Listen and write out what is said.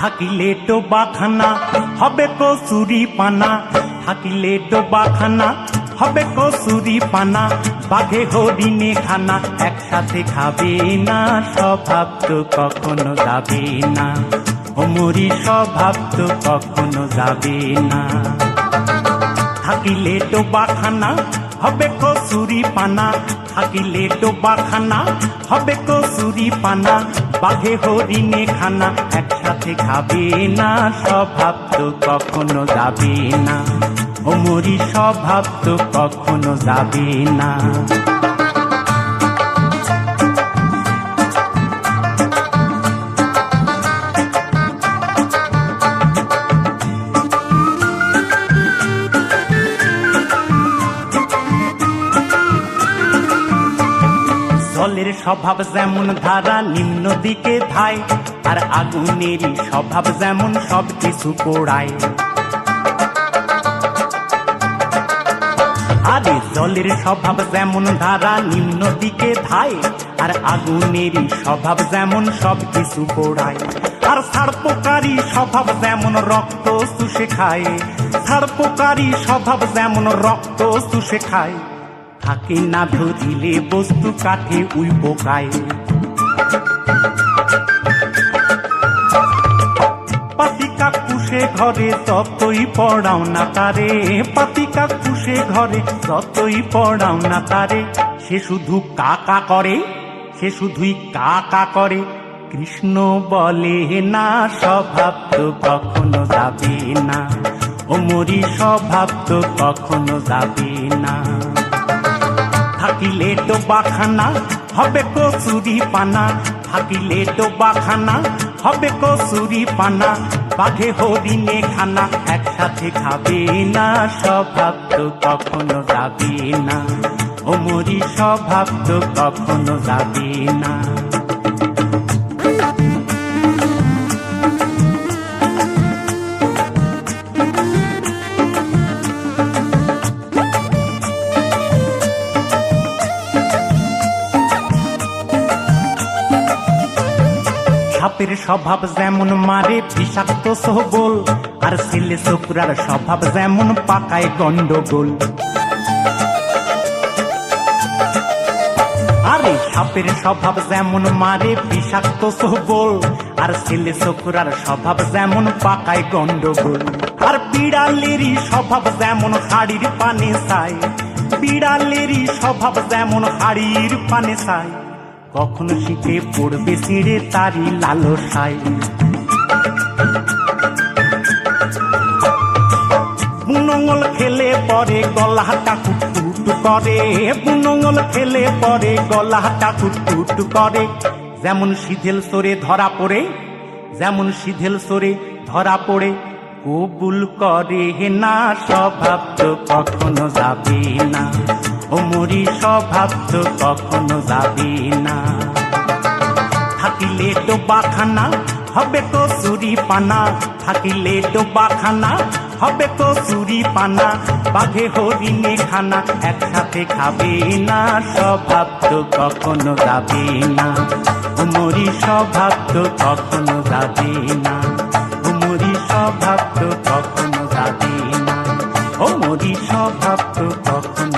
থাকিলে ডোবাখানা হবে কচুরি পানা, থাকিলে ডোবাখানা হবে কচুরি পানা। বাঘে হরিণে খানা একসাথে খাবে না, স্বভাব তো কখনো যাবে না, ওমরি স্বভাব তো কখনো যাবে না। থাকিলে ডোবাখানা হবে কচুরি পানা, থাকিলে ডোবাখানা হবে কচুরি পানা। বাঘে হরিণে খানা একসাথে খাবে না, স্বভাব তো কখনো যাবে না, ওমরি স্বভাব তো কখনো যাবে না। জলের স্বভাব যেমন ধারা নিম্ন দিকে ধায়, আর আগুনেরই স্বভাব যেমন সব কিছু পোড়ায়। আরে জলের স্বভাব যেমন ধারা নিম্ন দিকে ধায়, আর আগুনেরই স্বভাব যেমন সব কিছু পোড়ায়। আর সার্পকারী স্বভাব যেমন রক্ত চুষে খায়, সার্পকারী স্বভাব যেমন রক্ত চুষে খায়। থাকে না ধরিলে বস্তু কাঠে উই পোকায়। পাতিকা কুশে ঘরে যতই পড়াও না তারে, পাতিকা কুশে ঘরে যতই পড়াও না তারে। সে শুধু কাকা করে, সে শুধুই কাকা করে। কৃষ্ণ বলে না, স্বভাব তো কখনো যাবে না, ওমরি স্বভাব তো কখনো যাবে না। থাকিলে ডোবাখানা হবে কচুরি পানা, থাকিলে ডোবাখানা হবে কচুরি পানা। বাঘে হরিণে খানা একসাথে খাবে না, স্বভাব তো কখনো যাবে না, ওমরি স্বভাব তো কখনো যাবে না। সাপের স্বভাব যেমন মারে বিষাক্ত সবল, আর ছেলে ছোকরার স্বভাব যেমন পাকায় গন্ডগোল। আরে সাপের স্বভাব যেমন মারে বিষাক্ত সবল, আর ছেলে ছোকরার স্বভাব যেমন পাকায় গন্ডগোল। আর বিড়ালেরই স্বভাব যেমন হাড়ির পানে চায়, বিড়ালেরই স্বভাব যেমন হাড়ির পানে চায়। কখন শীতে পড়বে ছিঁড়ে তারি লালসায়। বুনঙ্গল খেলে পরে গলাটা কুটকুট করে, বুনঙ্গল খেলে পরে গলাটা কুটকুট করে। যেমন সিধেল সরে ধরা পড়ে, যেমন সিধেল সরে ধরা পড়ে। কবুল করে না, স্বভাব তো কখনো যাবে না, ওমরি স্বভাব তো কখনো যাবে না। থাকিলে ডোবাখানা হবে কচুরি পানা, থাকিলে ডোবাখানা হবে কচুরি পানা। বাঘে হরিণে খানা একসাথে খাবে না, স্বভাব তো কখনো যাবে না, ওমরি স্বভাব তো কখনো যাবে না, ওমরি স্বভাব তো কখনো যাবে না, ওমরি স্বভাব তো কখনো